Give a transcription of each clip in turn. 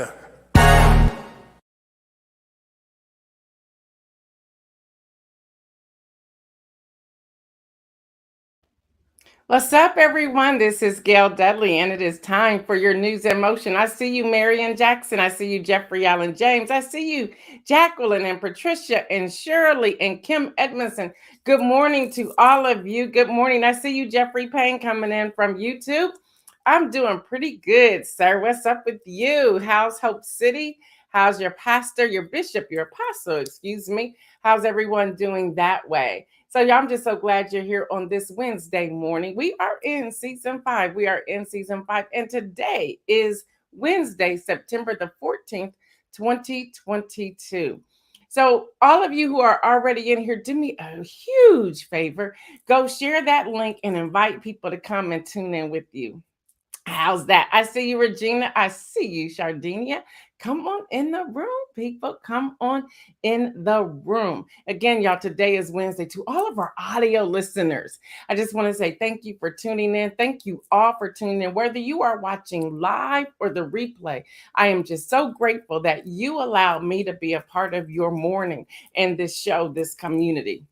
agenda. What's up, everyone? This is Gail Dudley, and it is time for your news in motion. I see you, Marion Jackson. I see you, Jeffrey Allen James. I see you, Jacqueline and Patricia and Shirley and Kim Edmondson. Good morning to all of you. Good morning. I see you, Jeffrey Payne, coming in from YouTube. I'm doing pretty good, sir. What's up with you? How's Hope City? How's your pastor, your bishop, your apostle? Excuse me. How's everyone doing that way? So, y'all, I'm just so glad you're here on this Wednesday morning. We are in season 5. We are in season 5. And today is Wednesday, September the 14th, 2022. So, all of you who are already in here, do me a huge favor. Go share that link and invite people to come and tune in with you. How's that? I see you, Regina. I see you, Shardinia. Come on in the room, people. Come on in the room. Again, y'all, today is Wednesday. To all of our audio listeners, I just want to say thank you for tuning in. Thank you all for tuning in. Whether you are watching live or the replay, I am just so grateful that you allow me to be a part of your morning and this show, this community.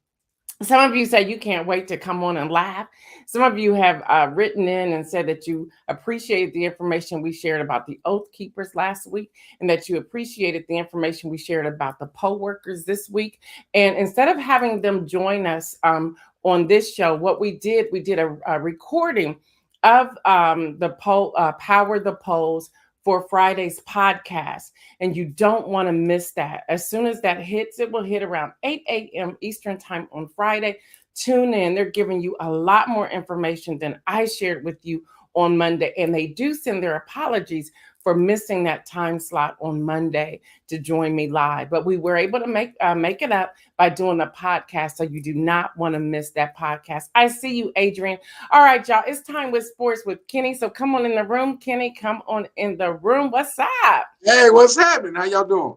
Some of you say you can't wait to come on and laugh. Some of you have written in and said that you appreciated the information we shared about the Oath Keepers last week, and that you appreciated the information we shared about the poll workers this week. And instead of having them join us on this show, what we did a recording of the poll, Power the Polls, for Friday's podcast, and you don't want to miss that. As soon as that hits, it will hit around 8 a.m. Eastern time on Friday. Tune in. They're giving you a lot more information than I shared with you on Monday, and they do send their apologies for missing that time slot on Monday to join me live. But we were able to make it up by doing a podcast, so you do not want to miss that podcast. I see you, Adrian. All right, y'all, it's time with sports with Kenny. So come on in the room, Kenny. Come on in the room. What's up? Hey, what's happening? How y'all doing?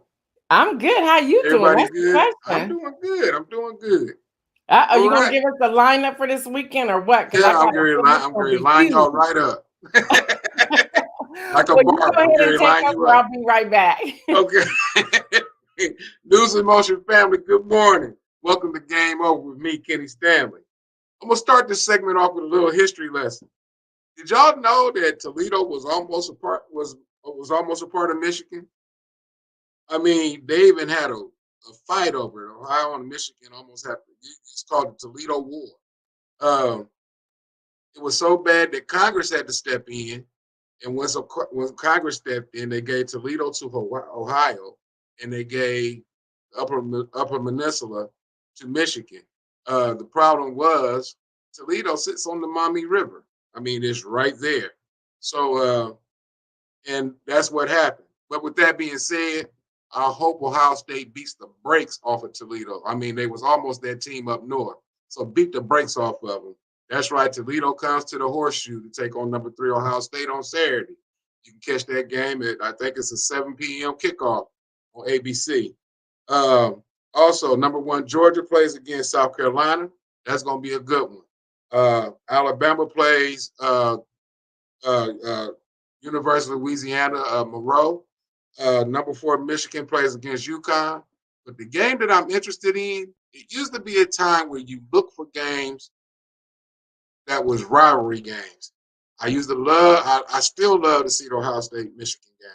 I'm good. How you doing? Everybody That's the good? I'm question. doing good. I'm doing good. Are All you gonna right. give us the lineup for this weekend or what? Because I Yeah, got I'm a going feeling it's I'm gonna going to be line huge. y'all right up. Like a Well, you go barber. I'm ahead going and to take line you over. up. I'll be right back. Okay. News and Motion family, good morning. Welcome to Game Over with me, Kenny Stanley. I'm going to start this segment off with a little history lesson. Did y'all know that Toledo was almost a part of Michigan? I mean, they even had a fight over it. Ohio and Michigan almost had it's called the Toledo War. Um, it was so bad that Congress had to step in, and when Congress stepped in, they gave Toledo to Ohio, and they gave Upper Peninsula to Michigan. The problem was Toledo sits on the Maumee River. I mean, it's right there. So, and that's what happened. But with that being said, I hope Ohio State beats the brakes off of Toledo. I mean, they was almost that team up north. So beat the brakes off of them. That's right. Toledo comes to the Horseshoe to take on number 3 Ohio State on Saturday. You can catch that game at, I think it's a 7 p.m. kickoff on ABC. Also, number 1 Georgia plays against South Carolina. That's going to be a good one. Alabama plays University of Louisiana, Monroe. Number 4 Michigan plays against UConn. But the game that I'm interested in, it used to be a time where you look for games that was rivalry games. I still love to see the Ohio State Michigan game.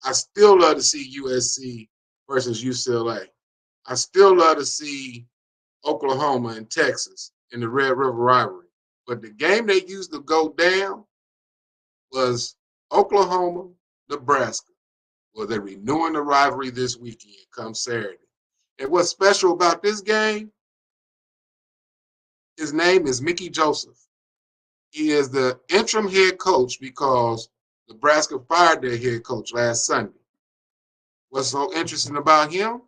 I still love to see USC versus UCLA. I still love to see Oklahoma and Texas in the Red River rivalry. But the game that used to go down was Oklahoma, Nebraska. Well, they're renewing the rivalry this weekend, come Saturday. And what's special about this game, his name is Mickey Joseph. He is the interim head coach because Nebraska fired their head coach last Sunday. What's so interesting about him?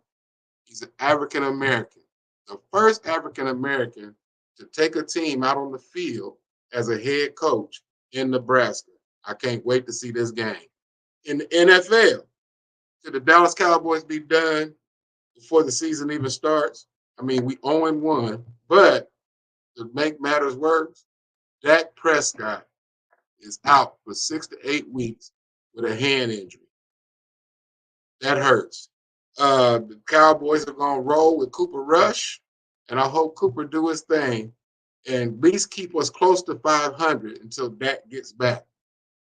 He's an African American, the first African American to take a team out on the field as a head coach in Nebraska. I can't wait to see this game. In the NFL, could the Dallas Cowboys be done before the season even starts? I mean, we 0-1, but to make matters worse, Dak Prescott is out for 6 to 8 weeks with a hand injury. That hurts. The Cowboys are going to roll with Cooper Rush, and I hope Cooper do his thing and at least keep us close to 500 until Dak gets back.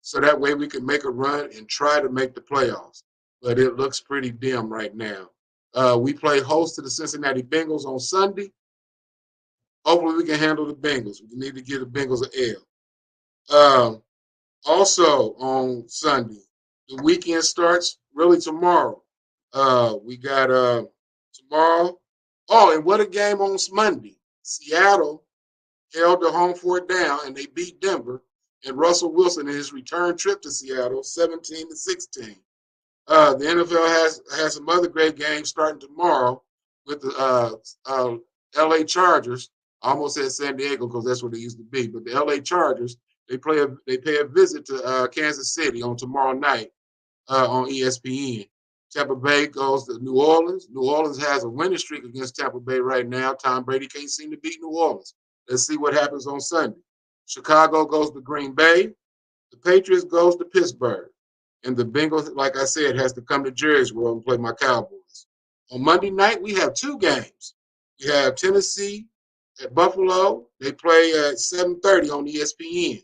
So that way we can make a run and try to make the playoffs. But it looks pretty dim right now. We play host to the Cincinnati Bengals on Sunday. Hopefully we can handle the Bengals. We need to give the Bengals an L. Also on Sunday, the weekend starts really tomorrow. We got tomorrow. Oh, and what a game on Monday. Seattle held the home fourth down and they beat Denver. And Russell Wilson in his return trip to Seattle, 17-16. The NFL has some other great games starting tomorrow with the LA Chargers. I almost said San Diego because that's what they used to be, but the LA Chargers they pay a visit to Kansas City on tomorrow night on ESPN. Tampa Bay goes to New Orleans. New Orleans has a winning streak against Tampa Bay right now. Tom Brady can't seem to beat New Orleans. Let's see what happens on Sunday. Chicago goes to Green Bay. The Patriots goes to Pittsburgh. And the Bengals, like I said, has to come to Jerry's World and play my Cowboys. On Monday night, we have two games. We have Tennessee at Buffalo. They play at 7:30 on ESPN.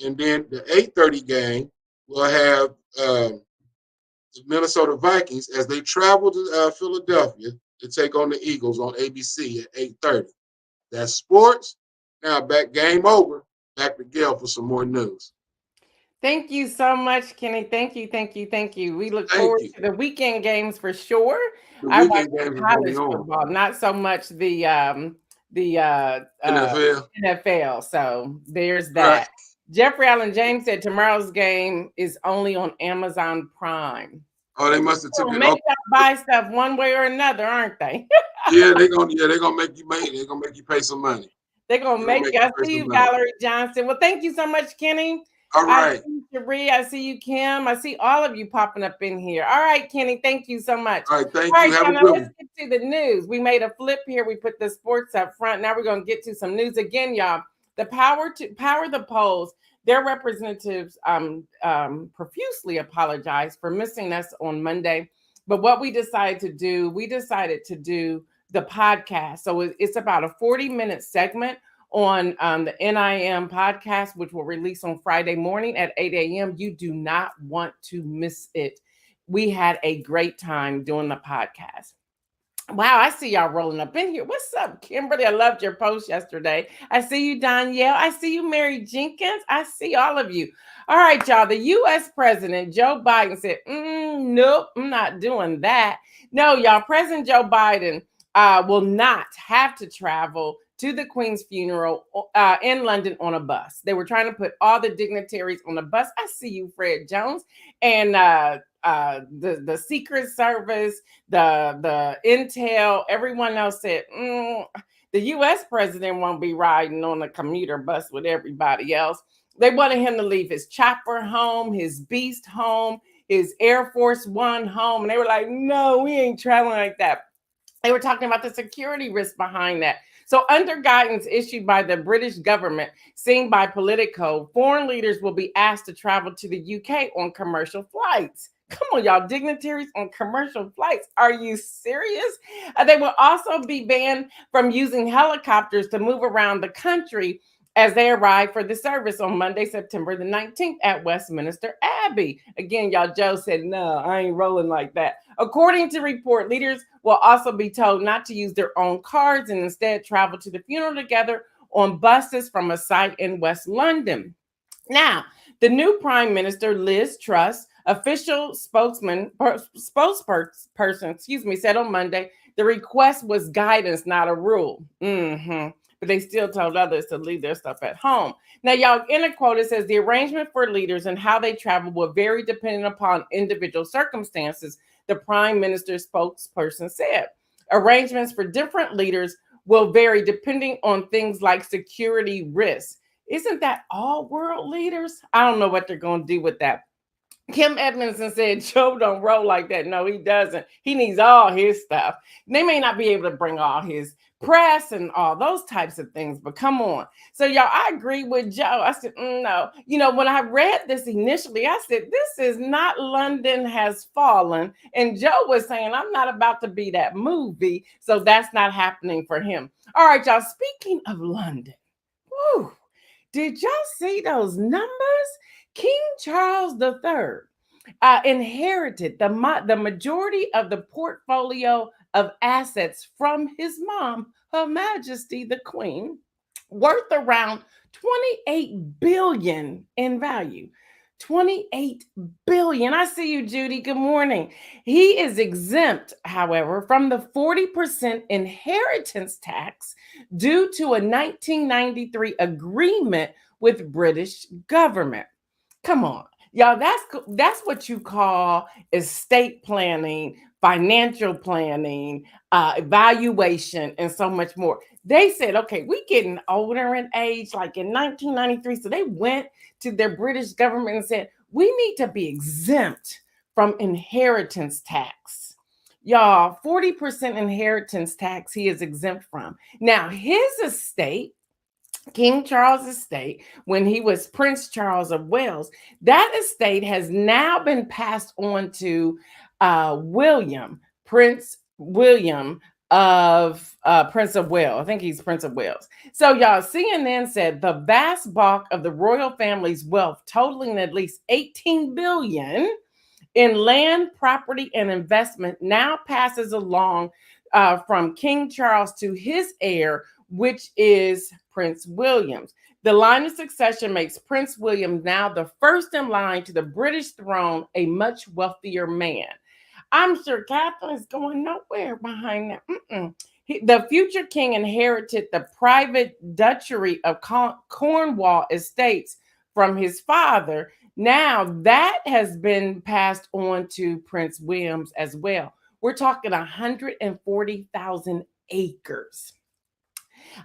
And then the 8:30 game will have the Minnesota Vikings as they travel to Philadelphia to take on the Eagles on ABC at 8:30. That's sports. Now back game over. Back to Gail for some more news. Thank you so much, Kenny. Thank you, thank you, thank you. We look Thank forward you. to the weekend games for sure. The I watch weekend games the are going to be college on. football, not so much the NFL. NFL. So there's Right. that. Jeffrey Allen James said tomorrow's game is only on Amazon Prime. Oh, they must have took it. Make Okay. y'all buy stuff one way or another, aren't they? Yeah, they're gonna make you pay some money. They're gonna They're gonna make make you. you I pay see some you, money. Valerie Johnson. Well, thank you so much, Kenny. All I right. see you, Cherie. I see you, Kim. I see all of you popping up in here. All right, Kenny. Thank you so much. All right. Thank All you. right, Have y'all. a Now good let's one. get to the news. We made a flip here. We put the sports up front. Now we're gonna get to some news again, y'all. The power the polls. Their representatives profusely apologized for missing us on Monday. But what we decided to do the podcast. So it's about a 40-minute segment on the NIM podcast, which will release on Friday morning at 8 a.m. You do not want to miss it. We had a great time doing the podcast. Wow, I see y'all rolling up in here. What's up, Kimberly? I loved your post yesterday. I see you, Danielle. I see you, Mary Jenkins. I see all of you. All right, y'all. The U.S. President Joe Biden said, nope, I'm not doing that. No, y'all. President Joe Biden will not have to travel to the Queen's funeral in London on a bus. They were trying to put all the dignitaries on a bus. I see you, Fred Jones, and the Secret Service, the intel, everyone else said, the U.S. president won't be riding on a commuter bus with everybody else. They wanted him to leave his chopper home, his beast home, his Air Force One home. And they were like, no, we ain't traveling like that. They were talking about the security risk behind that. So under guidance issued by the British government, seen by Politico, foreign leaders will be asked to travel to the UK on commercial flights. Come on, y'all, dignitaries on commercial flights. Are you serious? They will also be banned from using helicopters to move around the country as they arrive for the service on Monday, September the 19th at Westminster Abbey. Again, y'all, Joe said, no, I ain't rolling like that. According to report, leaders will also be told not to use their own cars and instead travel to the funeral together on buses from a site in West London. Now, the new Prime Minister, Liz Truss, official spokesperson, said on Monday, the request was guidance, not a rule. But they still told others to leave their stuff at home. Now, y'all, in a quote, it says the arrangement for leaders and how they travel will vary depending upon individual circumstances, the Prime Minister's spokesperson said. Arrangements for different leaders will vary depending on things like security risks. Isn't that all world leaders? I don't know what they're going to do with that. Kim Edmondson said, Joe don't roll like that. No, he doesn't. He needs all his stuff. They may not be able to bring all his press and all those types of things. But come on. So, y'all, I agree with Joe. I said, no. When I read this initially, I said, this is not London Has Fallen. And Joe was saying, I'm not about to be that movie. So that's not happening for him. All right, y'all. Speaking of London, whew, did y'all see those numbers? King Charles III inherited the majority of the portfolio of assets from his mom, Her Majesty the Queen, worth around 28 billion in value. 28 billion. I see you, Judy. Good morning. He is exempt, however, from the 40% inheritance tax due to a 1993 agreement with British government. Come on. Y'all, that's what you call estate planning, financial planning, evaluation, and so much more. They said, okay, we getting older in age, like in 1993. So they went to their British government and said, we need to be exempt from inheritance tax. Y'all, 40% inheritance tax he is exempt from. Now, his estate, King Charles' estate, when he was Prince Charles of Wales, that estate has now been passed on to William, Prince William of Prince of Wales. I think he's Prince of Wales. So, y'all, CNN said the vast bulk of the royal family's wealth, totaling at least 18 billion in land, property, and investment, now passes along from King Charles to his heir, which is Prince William. The line of succession makes Prince William now the first in line to the British throne, a much wealthier man. I'm sure Catherine is going nowhere behind that. The future king inherited the private duchy of Cornwall estates from his father. Now that has been passed on to Prince William as well. We're talking 140,000 acres.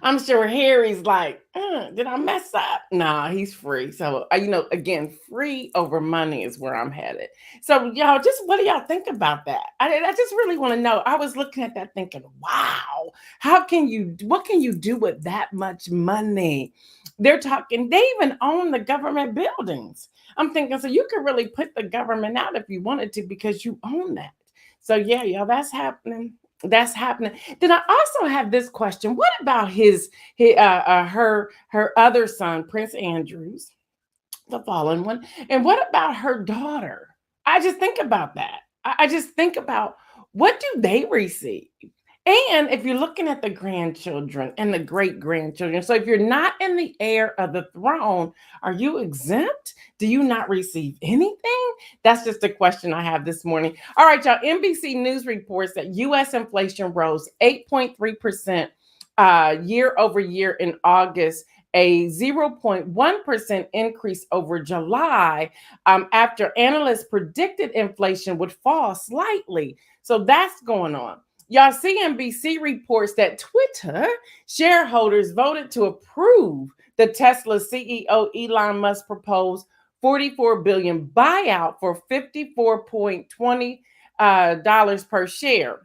I'm sure Harry's like, did I mess up? Nah, he's free. So, again, free over money is where I'm headed. So, y'all, just what do y'all think about that? I just really want to know. I was looking at that thinking, wow, what can you do with that much money? They're talking, they even own the government buildings. I'm thinking, so you could really put the government out if you wanted to because you own that. So, yeah, y'all, that's happening. That's happening. Then I also have this question. What about her other son, Prince Andrews, the fallen one? And what about her daughter? I just think about that. I just think about what do they receive? And if you're looking at the grandchildren and the great grandchildren, so if you're not in the heir of the throne, are you exempt? Do you not receive anything? That's just a question I have this morning. All right, y'all. NBC News reports that U.S. inflation rose 8.3% year over year in August, a 0.1% increase over July, after analysts predicted inflation would fall slightly. So that's going on. Y'all, CNBC reports that Twitter shareholders voted to approve the Tesla CEO Elon Musk proposed $44 billion buyout for $54.20 per share,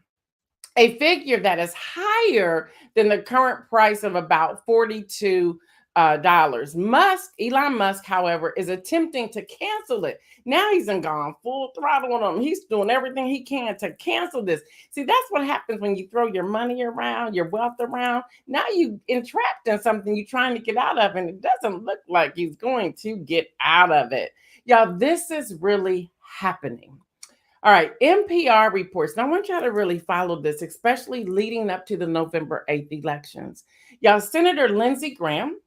a figure that is higher than the current price of about $42. Elon Musk, however, is attempting to cancel it. Now he's gone full throttle on him. He's doing everything he can to cancel this. See, that's what happens when you throw your money around, your wealth around. Now you entrapped in something you're trying to get out of, and it doesn't look like he's going to get out of it. Y'all, this is really happening. All right, NPR reports. Now, I want y'all to really follow this, especially leading up to the November 8th elections. Y'all, Senator Lindsey Graham,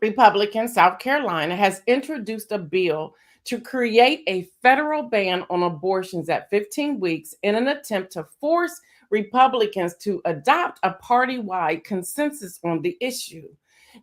Republican, South Carolina, has introduced a bill to create a federal ban on abortions at 15 weeks in an attempt to force Republicans to adopt a party-wide consensus on the issue.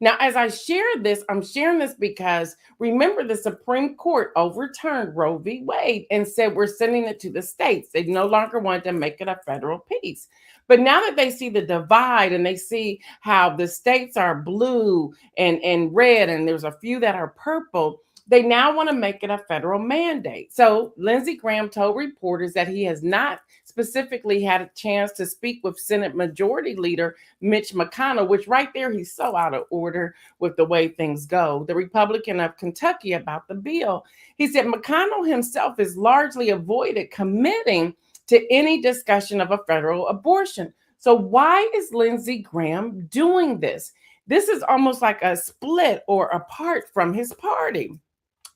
Now, as I share this, I'm sharing this because remember the Supreme Court overturned Roe v. Wade and said we're sending it to the states. They no longer wanted to make it a federal piece. But now that they see the divide and they see how the states are blue and red, and there's a few that are purple, they now want to make it a federal mandate. So Lindsey Graham told reporters that he has not specifically had a chance to speak with Senate Majority Leader Mitch McConnell, which right there, he's so out of order with the way things go, the Republican of Kentucky, about the bill. He said McConnell himself has largely avoided committing to any discussion of a federal abortion. So, why is Lindsey Graham doing this? This is almost like a split or apart from his party.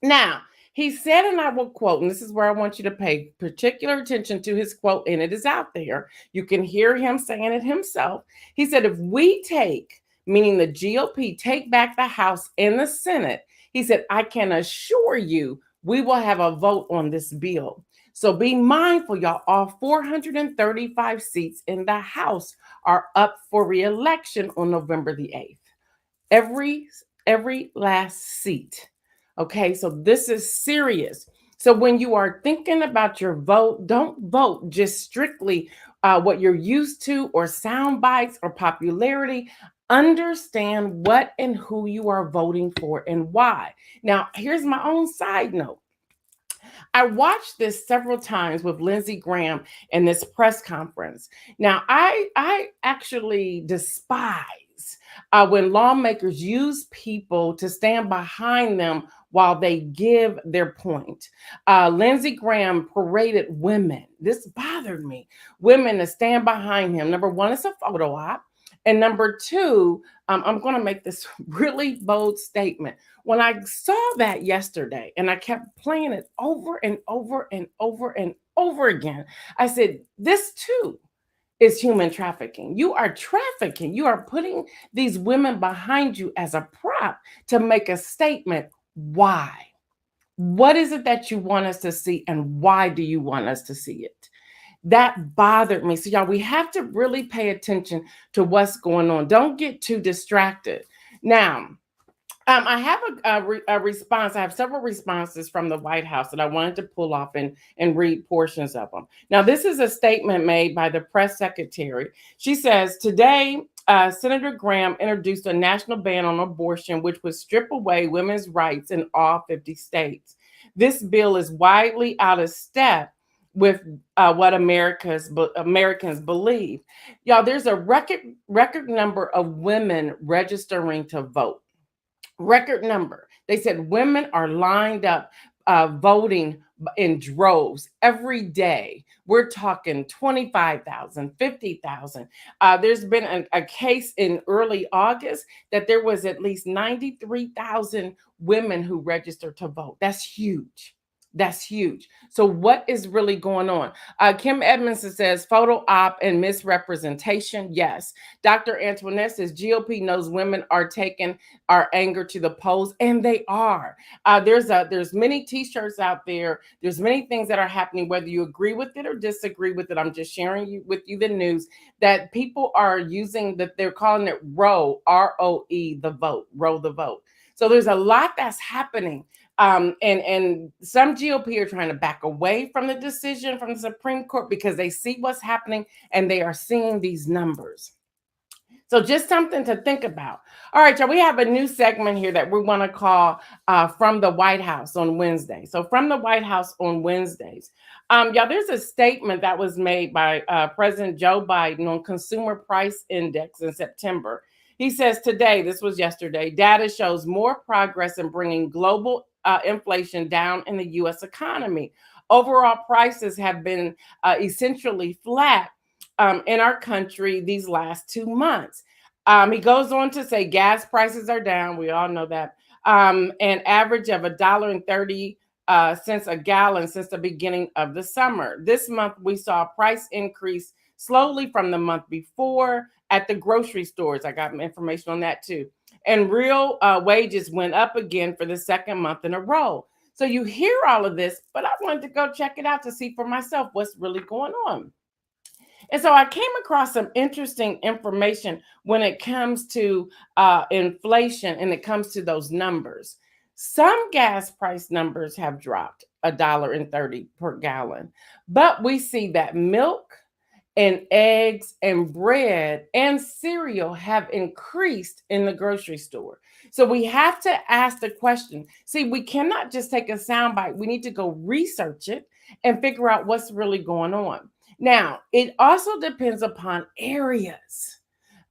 Now, he said, and I will quote, and this is where I want you to pay particular attention to his quote, and it is out there. You can hear him saying it himself. He said, if we take, meaning the GOP, take back the House and the Senate, he said, I can assure you we will have a vote on this bill. So be mindful, y'all. All 435 seats in the House are up for re-election on November the 8th. Every every last seat. Okay, so this is serious. So when you are thinking about your vote, don't vote just strictly what you're used to or sound bites or popularity. Understand what and who you are voting for and why. Now, here's my own side note. I watched this several times with Lindsey Graham in this press conference. Now, I actually despise when lawmakers use people to stand behind them while they give their point. Lindsey Graham paraded women. This bothered me. Women to stand behind him. Number one, it's a photo op. And number two, I'm going to make this really bold statement. When I saw that yesterday and I kept playing it over and over and over and over again, I said, this too is human trafficking. You are trafficking. You are putting these women behind you as a prop to make a statement. Why? What is it that you want us to see, and why do you want us to see it? That bothered me. So, y'all, we have to really pay attention to what's going on. Don't get too distracted. Now, I have a response. I have several responses from the White House that I wanted to pull off and read portions of them. Now, this is a statement made by the press secretary. She says, today, Senator Graham introduced a national ban on abortion, which would strip away women's rights in all 50 states. This bill is widely out of step with what Americans believe. Y'all, there's a record number of women registering to vote. Record number. They said women are lined up voting in droves every day. We're talking 25,000, 50,000. There's been a case in early August that there was at least 93,000 women who registered to vote. That's huge. That's huge. So what is really going on? Kim Edmondson says photo op and misrepresentation. Yes. Dr. Antoinette says GOP knows women are taking our anger to the polls, and they are. There's many t-shirts out there. There's many things that are happening, whether you agree with it or disagree with it. I'm just sharing with you the news that people are using, that they're calling it row, ROE, the vote, row the vote. So there's a lot that's happening. And some GOP are trying to back away from the decision from the Supreme Court because they see what's happening and they are seeing these numbers. So just something to think about. All right, y'all, we have a new segment here that we want to call From the White House on Wednesday. So from the White House on Wednesdays. Y'all, there's a statement that was made by President Joe Biden on Consumer Price Index in September. He says today, this was yesterday, data shows more progress in bringing global inflation down in the U.S. economy. Overall prices have been essentially flat in our country these last 2 months. He goes on to say gas prices are down. We all know that. An average of $1.30 a gallon since the beginning of the summer. This month, we saw a price increase slowly from the month before at the grocery stores. I got information on that too. And real wages went up again for the second month in a row. So you hear all of this, but I wanted to go check it out to see for myself what's really going on. And so I came across some interesting information when it comes to inflation and it comes to those numbers. Some gas price numbers have dropped $1.30 per gallon, but we see that milk and eggs and bread and cereal have increased in the grocery store. So we have to ask the question. See, we cannot just take a soundbite. We need to go research it and figure out what's really going on. Now, it also depends upon areas,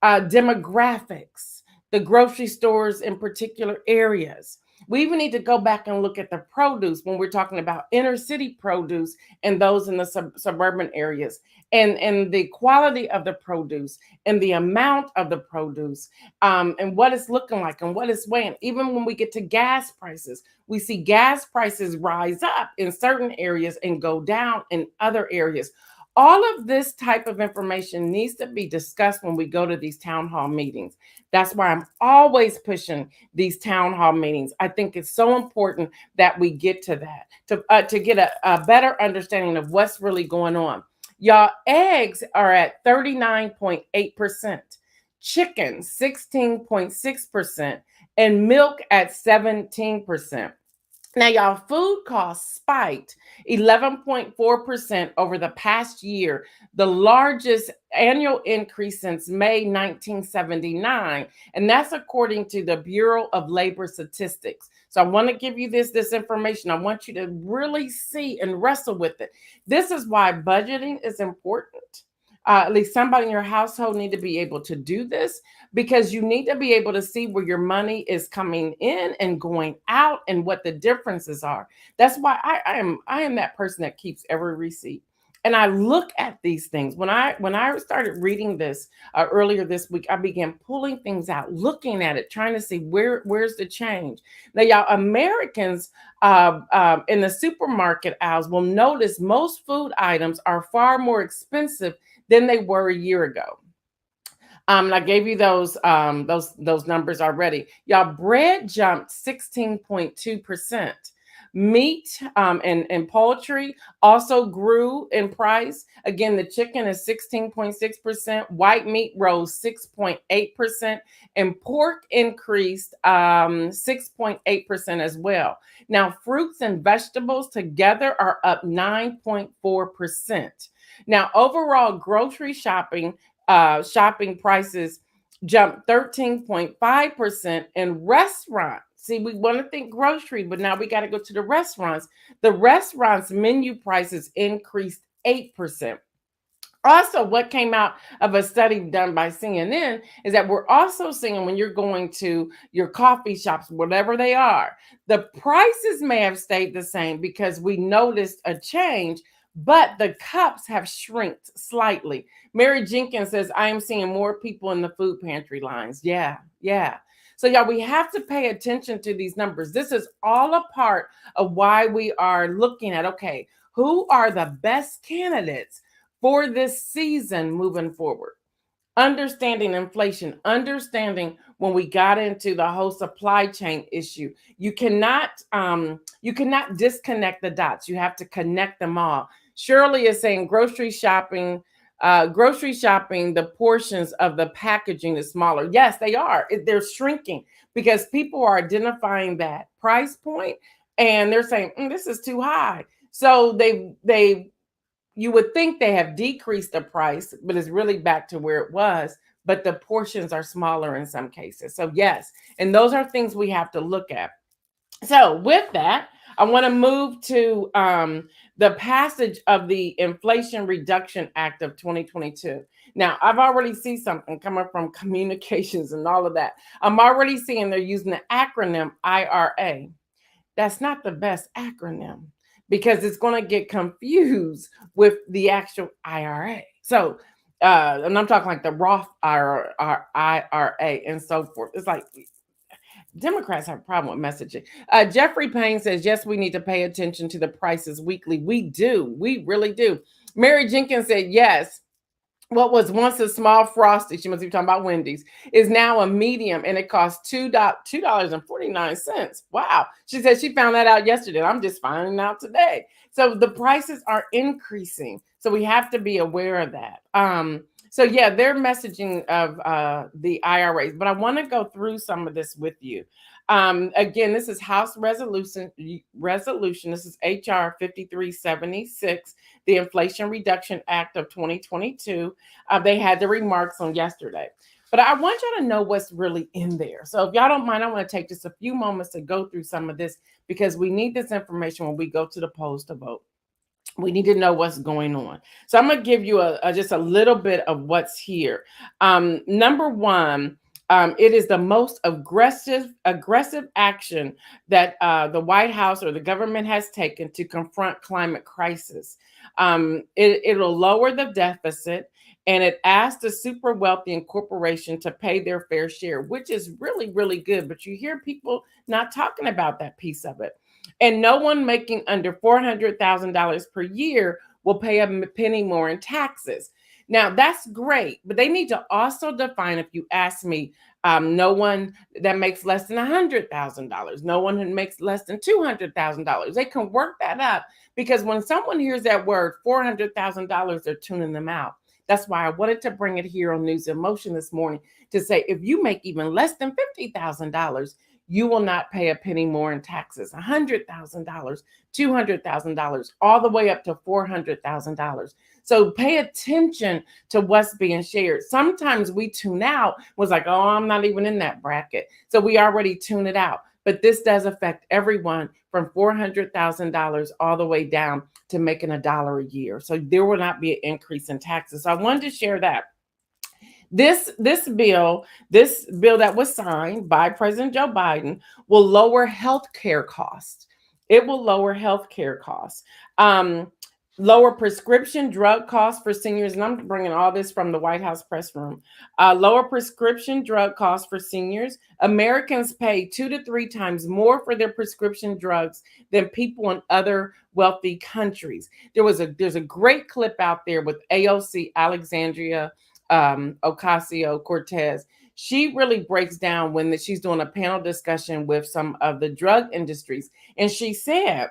demographics, the grocery stores in particular areas. We even need to go back and look at the produce when we're talking about inner city produce and those in the suburban areas, and the quality of the produce and the amount of the produce, and what it's looking like and what it's weighing. Even when we get to gas prices, we see gas prices rise up in certain areas and go down in other areas. All of this type of information needs to be discussed when we go to these town hall meetings. That's why I'm always pushing these town hall meetings. I think it's so important that we get to that to get a better understanding of what's really going on. Y'all, eggs are at 39.8%, chicken 16.6%, and milk at 17%. Now, y'all, food costs spiked 11.4% over the past year, the largest annual increase since May 1979. And that's according to the Bureau of Labor Statistics. So I want to give you this information. I want you to really see and wrestle with it. This is why budgeting is important. At least somebody in your household need to be able to do this, because you need to be able to see where your money is coming in and going out and what the differences are. That's why I am that person that keeps every receipt. And I look at these things. When I started reading this earlier this week, I began pulling things out, looking at it, trying to see where's the change. Now, y'all, Americans in the supermarket aisles will notice most food items are far more expensive than they were a year ago. And I gave you those numbers already. Y'all, bread jumped 16.2%. Meat and poultry also grew in price. Again, the chicken is 16.6%. White meat rose 6.8%, and pork increased 6.8% as well. Now, fruits and vegetables together are up 9.4%. Now, overall grocery shopping prices jumped 13.5%, and restaurant. See, we want to think grocery, but now we got to go to the restaurants. The restaurants' menu prices increased 8%. Also, what came out of a study done by CNN is that we're also seeing, when you're going to your coffee shops, whatever they are, the prices may have stayed the same because we noticed a change, but the cups have shrinked slightly. Mary Jenkins says, I am seeing more people in the food pantry lines. Yeah, yeah. So, y'all, we have to pay attention to these numbers. This is all a part of why we are looking at, okay, who are the best candidates for this season moving forward? Understanding inflation, understanding when we got into the whole supply chain issue. You cannot disconnect the dots. You have to connect them all. Shirley is saying grocery shopping, the portions of the packaging is smaller. Yes, they are. They're shrinking because people are identifying that price point and they're saying, this is too high. So they you would think they have decreased the price, but it's really back to where it was. But the portions are smaller in some cases. So yes, and those are things we have to look at. So with that, I want to move to the passage of the Inflation Reduction Act of 2022. Now, I've already seen something coming from communications and all of that. I'm already seeing they're using the acronym IRA. That's not the best acronym because it's going to get confused with the actual IRA. So, and I'm talking like the Roth IRA and so forth. It's like Democrats have a problem with messaging. Jeffrey Payne says, yes, we need to pay attention to the prices weekly. We do. We really do. Mary Jenkins said, yes. What was once a small Frosty, she must be talking about Wendy's, is now a medium and it costs $2.49. Wow. She said she found that out yesterday. I'm just finding out today. So the prices are increasing. So we have to be aware of that. So yeah, they're messaging of the IRAs, but I want to go through some of this with you. Again, this is House resolution. This is HR 5376, the Inflation Reduction Act of 2022. They had the remarks on yesterday. But I want y'all to know what's really in there. So if y'all don't mind, I want to take just a few moments to go through some of this because we need this information when we go to the polls to vote. We need to know what's going on. So I'm going to give you just a little bit of what's here. Number one, it is the most aggressive action that the White House or the government has taken to confront climate crisis. It'll lower the deficit, and it asks the super wealthy and corporation to pay their fair share, which is really, really good. But you hear people not talking about that piece of it. And no one making under $400,000 per year will pay a penny more in taxes. Now, that's great, but they need to also define, if you ask me, no one that makes less than $100,000, no one who makes less than $200,000. They can work that up, because when someone hears that word $400,000, they're tuning them out. That's why I wanted to bring it here on News in Motion this morning to say, if you make even less than $50,000, you will not pay a penny more in taxes. $100,000, $200,000, all the way up to $400,000. So pay attention to what's being shared. Sometimes we tune out, was like, oh, I'm not even in that bracket. So we already tune it out. But this does affect everyone from $400,000 all the way down to making $1 a year. So there will not be an increase in taxes. So I wanted to share that. This bill that was signed by President Joe Biden will lower health care costs. It will lower health care costs. Lower prescription drug costs for seniors, and I'm bringing all this from the White House press room. Lower prescription drug costs for seniors. Americans pay 2 to 3 times more for their prescription drugs than people in other wealthy countries. There's a great clip out there with AOC Alexandria Ocasio-Cortez. She really breaks down when she's doing a panel discussion with some of the drug industries. And she said,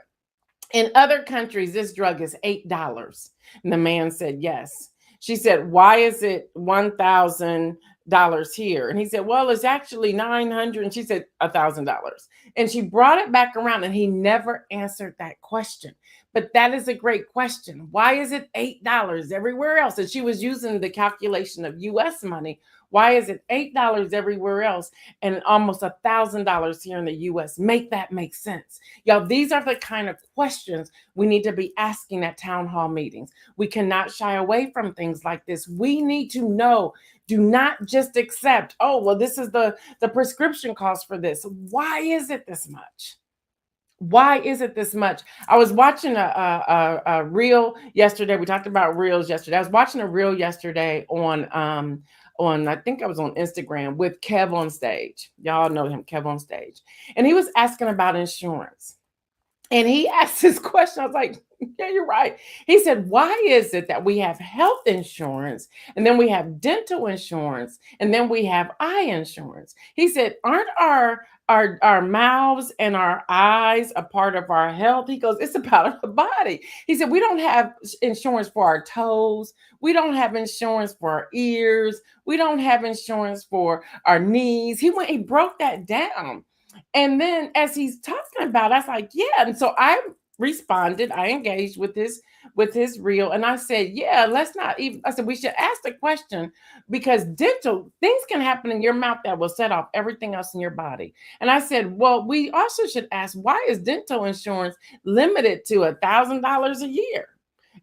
in other countries, this drug is $8. And the man said, yes. She said, why is it $1,000 here? And he said, well, it's actually $900. And she said, $1,000. And she brought it back around, and he never answered that question. But that is a great question. Why is it $8 everywhere else? And she was using the calculation of US money. Why is it $8 everywhere else and almost $1,000 here in the US? Make that make sense. Y'all, these are the kind of questions we need to be asking at town hall meetings. We cannot shy away from things like this. We need to know. Do not just accept, oh, well, this is the prescription cost for this. Why is it this much? Why is it this much? I was watching a reel yesterday. We talked about reels yesterday. I was watching a reel yesterday on I think I was on Instagram with Kev on Stage. Y'all know him, Kev on Stage. And he was asking about insurance. And he asked this question. I was like, yeah, you're right. He said, why is it that we have health insurance, and then we have dental insurance, and then we have eye insurance? He said, aren't our mouths and our eyes a part of our health? He goes, it's a part of the body. He said, we don't have insurance for our toes. We don't have insurance for our ears. We don't have insurance for our knees. He broke that down. And then as he's talking about it, I was like, yeah. And so I responded, I engaged with his reel, and I said, yeah, let's not even, I said, we should ask the question, because dental things can happen in your mouth that will set off everything else in your body. And I said, well, we also should ask, why is dental insurance limited to $1,000 a year?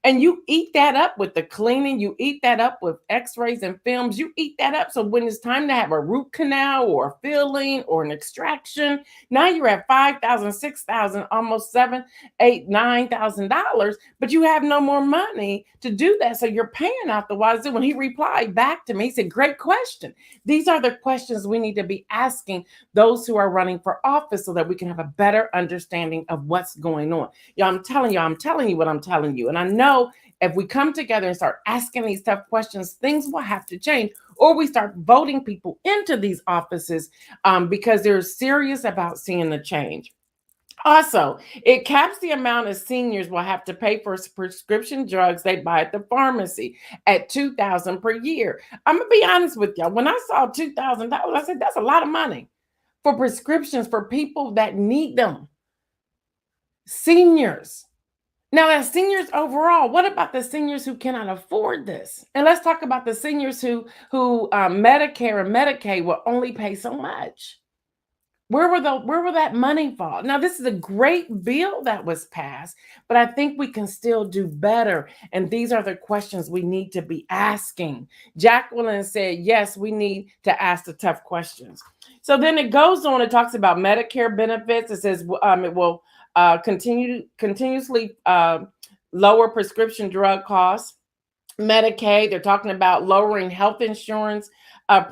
And you eat that up with the cleaning, you eat that up with x-rays and films, you eat that up. So when it's time to have a root canal or a filling or an extraction, now you're at $5,000, $6,000, almost $7,000, $8,000, $9,000, but you have no more money to do that. So you're paying out the wazoo. When he replied back to me, he said, great question. These are the questions we need to be asking those who are running for office so that we can have a better understanding of what's going on. Y'all, I'm telling you what I'm telling you. And I know if we come together and start asking these tough questions, things will have to change, or we start voting people into these offices because they're serious about seeing the change. Also, it caps the amount of seniors will have to pay for prescription drugs they buy at the pharmacy at $2,000 per year. I'm gonna be honest with y'all. When I saw $2,000, I said that's a lot of money for prescriptions for people that need them. Seniors. Now, as seniors overall, what about the seniors who cannot afford this? And let's talk about the seniors who Medicare and Medicaid will only pay so much. Where will that money fall? Now, this is a great bill that was passed, but I think we can still do better. And these are the questions we need to be asking. Jacqueline said, yes, we need to ask the tough questions. So then it goes on, it talks about Medicare benefits. It says it will continuously lower prescription drug costs. Medicaid, they're talking about lowering health insurance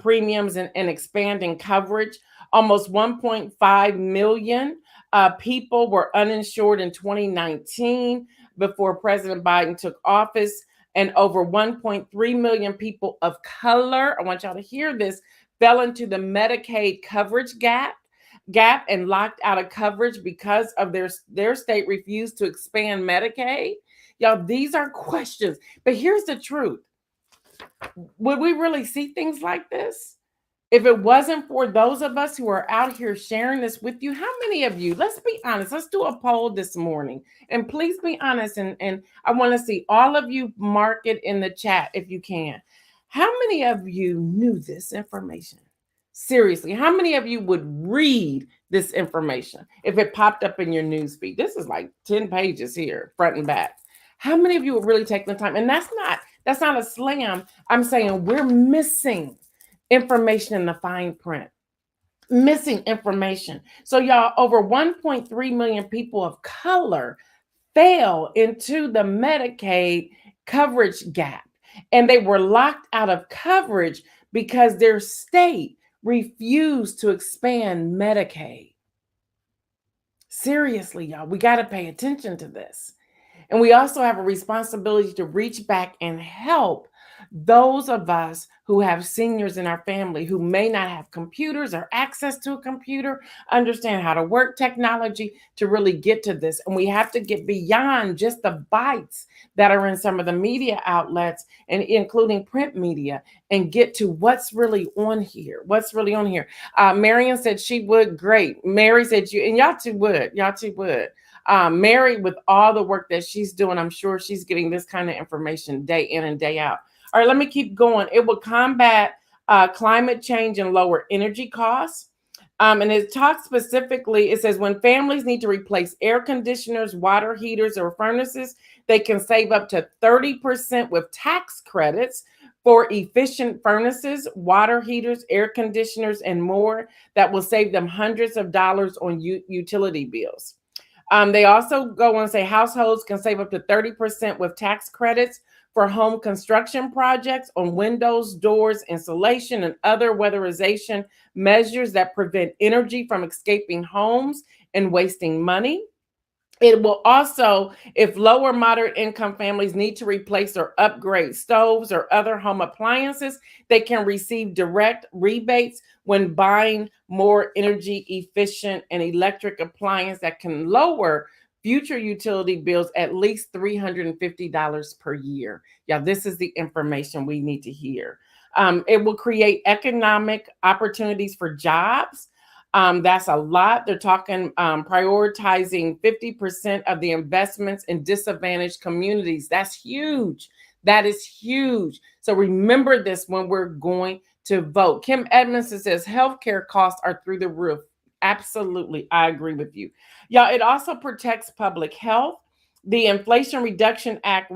premiums and expanding coverage. Almost 1.5 million people were uninsured in 2019 before President Biden took office, and over 1.3 million people of color, I want y'all to hear this, fell into the Medicaid coverage gap and locked out of coverage because of their state refused to expand Medicaid. Y'all, these are questions. But here's the truth. Would we really see things like this if it wasn't for those of us who are out here sharing this with you? How many of you, let's be honest, let's do a poll this morning. And please be honest. And I want to see all of you mark it in the chat if you can. How many of you knew this information? Seriously, how many of you would read this information if it popped up in your news feed? This is like 10 pages here, front and back. How many of you would really take the time? And that's not a slam. I'm saying we're missing information in the fine print. Missing information. So y'all, over 1.3 million people of color fell into the Medicaid coverage gap, and they were locked out of coverage because their state refused to expand Medicaid. Seriously, y'all, we got to pay attention to this. And we also have a responsibility to reach back and help those of us who have seniors in our family who may not have computers or access to a computer, understand how to work technology to really get to this. And we have to get beyond just the bites that are in some of the media outlets, and including print media, and get to what's really on here. What's really on here. Marion said she would. Great. Mary said you, and y'all too would. Y'all too would. Mary, with all the work that she's doing, I'm sure she's getting this kind of information day in and day out. All right, let me keep going. It will combat climate change and lower energy costs. And it talks specifically, it says when families need to replace air conditioners, water heaters, or furnaces, they can save up to 30% with tax credits for efficient furnaces, water heaters, air conditioners, and more that will save them hundreds of dollars on utility bills. They also go on and say households can save up to 30% with tax credits for home construction projects on windows, doors, insulation, and other weatherization measures that prevent energy from escaping homes and wasting money. It will also, if lower moderate income families need to replace or upgrade stoves or other home appliances, they can receive direct rebates when buying more energy efficient and electric appliance that can lower future utility bills at least $350 per year. Yeah, this is the information we need to hear. It will create economic opportunities for jobs. That's a lot. They're talking prioritizing 50% of the investments in disadvantaged communities. That's huge. That is huge. So remember this when we're going to vote. Kim Edmondson says healthcare costs are through the roof. Absolutely. I agree with you. Y'all, it also protects public health. The Inflation Reduction Act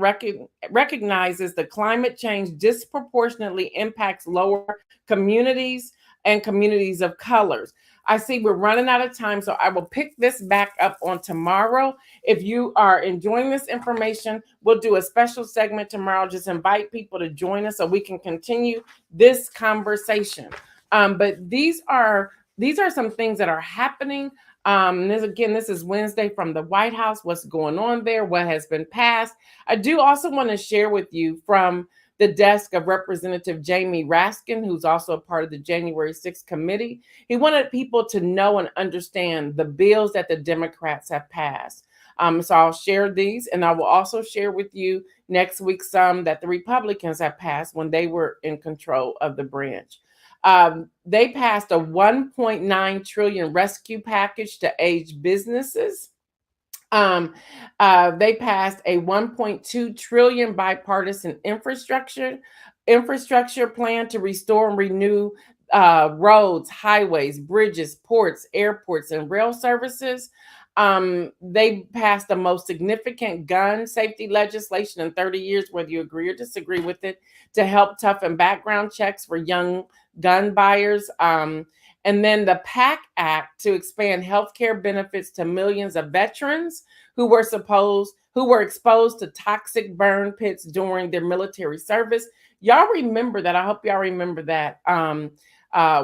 recognizes the climate change disproportionately impacts lower communities and communities of colors. I see we're running out of time, so I will pick this back up on tomorrow. If you are enjoying this information, we'll do a special segment tomorrow. Just invite people to join us so we can continue this conversation. But these are some things that are happening. This is Wednesday from the White House. What's going on there? What has been passed? I do also want to share with you from the desk of Representative Jamie Raskin, who's also a part of the January 6th committee. He wanted people to know and understand the bills that the Democrats have passed. So I'll share these, and I will also share with you next week some that the Republicans have passed when they were in control of the branch. They passed a $1.9 trillion rescue package to aid businesses. They passed a $1.2 trillion bipartisan infrastructure plan to restore and renew roads, highways, bridges, ports, airports, and rail services. They passed the most significant gun safety legislation in 30 years, whether you agree or disagree with it, to help toughen background checks for young gun buyers. And then the PAC Act to expand healthcare benefits to millions of veterans who were exposed to toxic burn pits during their military service. Y'all remember that? I hope y'all remember that.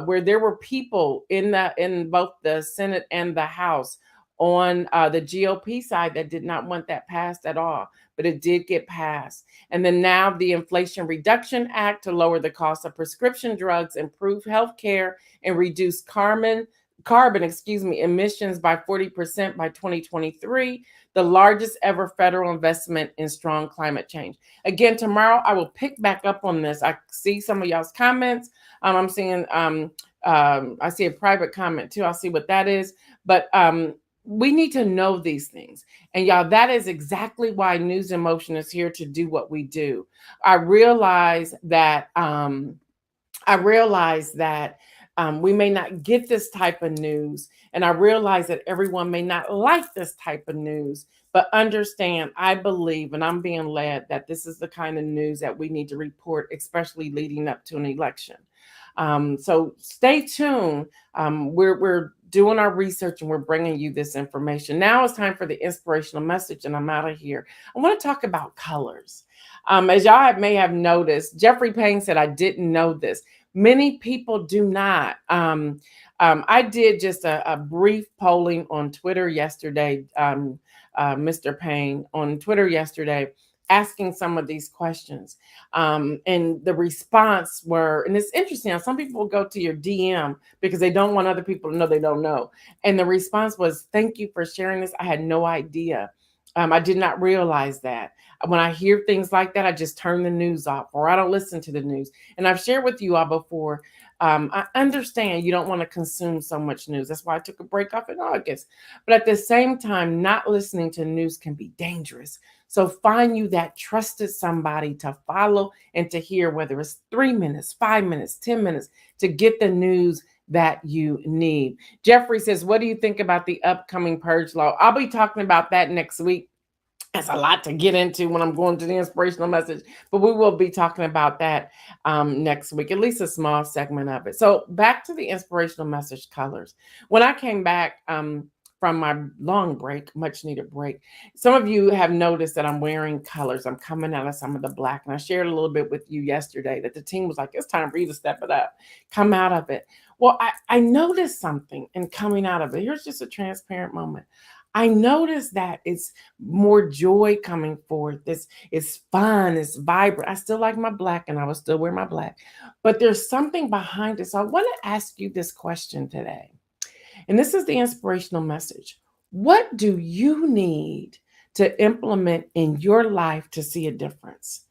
Where there were people in both the Senate and the House on the GOP side that did not want that passed at all, but it did get passed. And then now the Inflation Reduction Act to lower the cost of prescription drugs, improve health care, and reduce carbon emissions by 40% by 2023, the largest ever federal investment in strong climate change. Again, tomorrow I will pick back up on this. I see some of y'all's comments. I'm seeing I see a private comment too. I'll see what that is. But we need to know these things. And y'all, that is exactly why News in Motion is here to do what we do. I realize that we may not get this type of news. And I realize that everyone may not like this type of news. But understand, I believe, and I'm being led, that this is the kind of news that we need to report, especially leading up to an election. So stay tuned. We're doing our research and we're bringing you this information. Now it's time for the inspirational message, and I'm out of here. I want to talk about colors. As y'all may have noticed, Jeffrey Payne said, I didn't know this. Many people do not. I did just a brief polling on Twitter yesterday, Mr. Payne, on Twitter yesterday, asking some of these questions. And the response were, and it's interesting, now some people will go to your DM because they don't want other people to know they don't know. And the response was, thank you for sharing this. I had no idea. I did not realize that. When I hear things like that, I just turn the news off or I don't listen to the news. And I've shared with you all before. I understand you don't want to consume so much news. That's why I took a break off in August. But at the same time, not listening to news can be dangerous. So find you that trusted somebody to follow and to hear, whether it's 3 minutes, 5 minutes, 10 minutes, to get the news that you need. Jeffrey says, what do you think about the upcoming purge law? I'll be talking about that next week. That's a lot to get into when I'm going to the inspirational message, but we will be talking about that next week, at least a small segment of it. So back to the inspirational message, colors. When I came back from my long break, much needed break, some of you have noticed that I'm wearing colors. I'm coming out of some of the black, and I shared a little bit with you yesterday that the team was like, it's time for you to step it up, come out of it. Well, I noticed something in coming out of it. Here's just a transparent moment. I noticed that it's more joy coming forth. It's fun, it's vibrant. I still like my black and I will still wear my black, but there's something behind it. So I want to ask you this question today. And this is the inspirational message. What do you need to implement in your life to see a difference?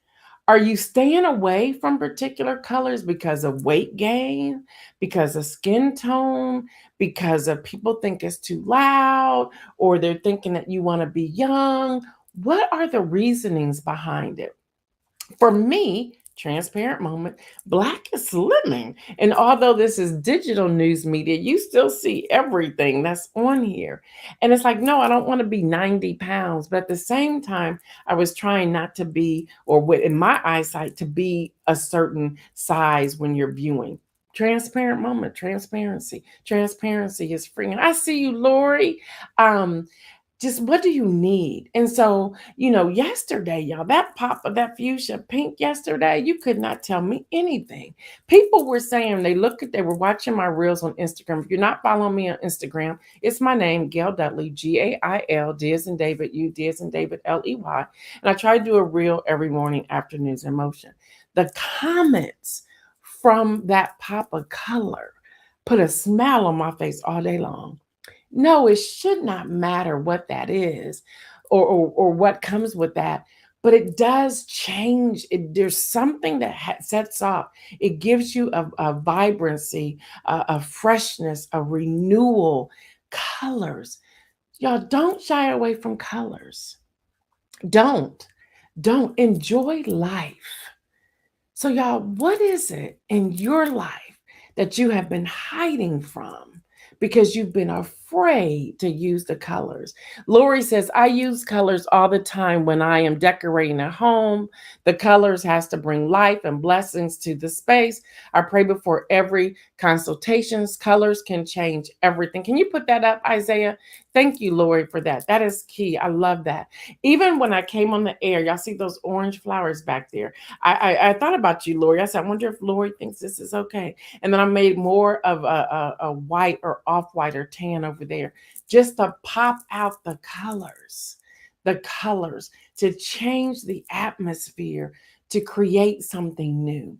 Are you staying away from particular colors because of weight gain, because of skin tone, because of people think it's too loud, or they're thinking that you want to be young? What are the reasonings behind it? For me, transparent moment, black is slimming. And although this is digital news media, you still see everything that's on here. And it's like, no, I don't want to be 90 pounds. But at the same time, I was trying not to be, or in my eyesight, to be a certain size when you're viewing. Transparent moment, transparency. Transparency is free. And I see you, Lori. Just what do you need? And so, yesterday, y'all, that pop of that fuchsia pink yesterday, you could not tell me anything. People were saying they were watching my reels on Instagram. If you're not following me on Instagram, it's my name, Gail Dudley, Gail, D as in David, U, D as in David, Ley. And I try to do a reel every morning after News in Motion. The comments from that pop of color put a smile on my face all day long. No, it should not matter what that is or what comes with that, but it does change. There's something that sets off. It gives you a vibrancy, a freshness, a renewal. Colors. Y'all, don't shy away from colors. Don't enjoy life. So, y'all, what is it in your life that you have been hiding from because you've been afraid to use the colors. Lori says, I use colors all the time when I am decorating a home. The colors has to bring life and blessings to the space. I pray before every consultations. Colors can change everything. Can you put that up, Isaiah? Thank you, Lori, for that. That is key. I love that. Even when I came on the air, y'all see those orange flowers back there. I thought about you, Lori. I said, I wonder if Lori thinks this is okay. And then I made more of a white or off-white or tan over there just to pop out the colors, to change the atmosphere, to create something new.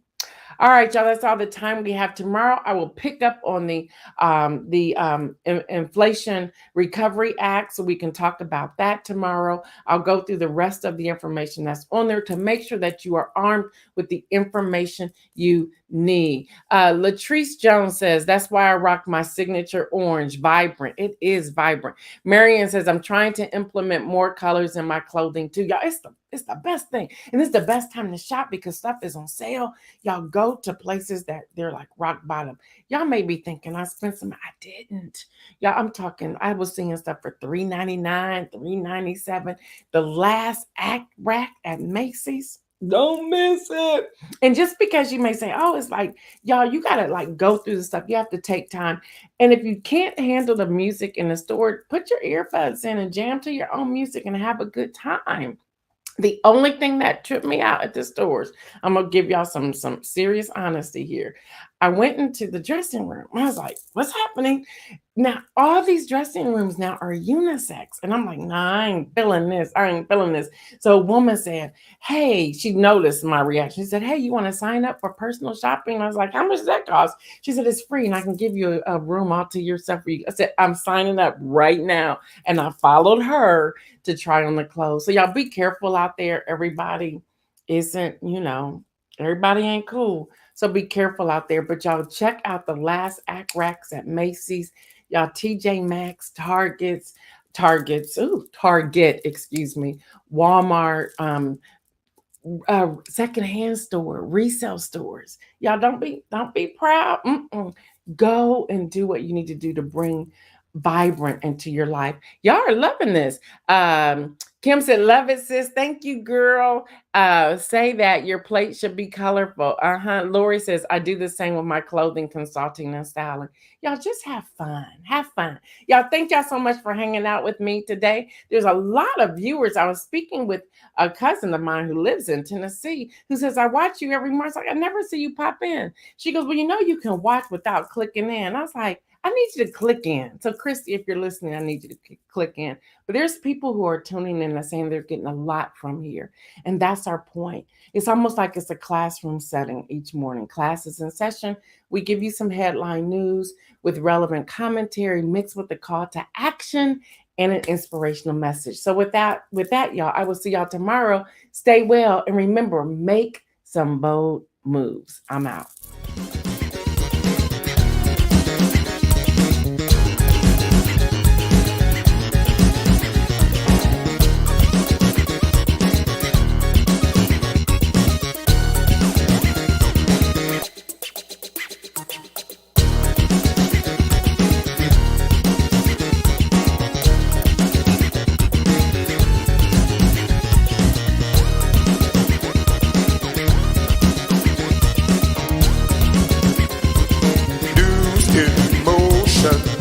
All right, y'all. That's all the time we have tomorrow. I will pick up on the Inflation Recovery Act, so we can talk about that tomorrow. I'll go through the rest of the information that's on there to make sure that you are armed with the information you need. Latrice Jones says, that's why I rock my signature orange, vibrant. It is vibrant. Marion says, I'm trying to implement more colors in my clothing too. Y'all, it's the best thing. And it's the best time to shop because stuff is on sale. Y'all go to places that they're like rock bottom. Y'all may be thinking I spent some. I didn't. Y'all, I'm talking, I was seeing stuff for $3.99, $3.97. The last act rack at Macy's. Don't miss it. And just because you may say, oh, it's like, y'all, you got to like go through the stuff. You have to take time. And if you can't handle the music in the store, put your earbuds in and jam to your own music and have a good time. The only thing that tripped me out at the stores, I'm gonna give y'all some serious honesty here. I went into the dressing room. I was like, what's happening? Now, all these dressing rooms now are unisex. And I'm like, nah, I ain't feeling this. I ain't feeling this. So a woman said, hey, she noticed my reaction. She said, hey, you want to sign up for personal shopping? And I was like, how much does that cost? She said, it's free and I can give you a room all to yourself. I said, I'm signing up right now. And I followed her to try on the clothes. So y'all be careful out there. Everybody isn't, everybody ain't cool. So be careful out there. But y'all check out the last act racks at Macy's. Y'all TJ Maxx, Target, excuse me, Walmart, secondhand store, resale stores. Y'all don't be proud. Go and do what you need to do to bring vibrant into your life. Y'all are loving this. Kim said, love it, sis. Thank you, girl. Say that your plate should be colorful. Lori says, I do the same with my clothing consulting and styling. Y'all just have fun. Have fun. Y'all, thank y'all so much for hanging out with me today. There's a lot of viewers. I was speaking with a cousin of mine who lives in Tennessee who says, I watch you every month. Like, I never see you pop in. She goes, well, you can watch without clicking in. I was like, I need you to click in. So, Christy, if you're listening, I need you to click in. But there's people who are tuning in and saying they're getting a lot from here. And that's our point. It's almost like it's a classroom setting each morning. Class is in session. We give you some headline news with relevant commentary mixed with the call to action and an inspirational message. So with that, y'all, I will see y'all tomorrow. Stay well. And remember, make some bold moves. I'm out. Motion.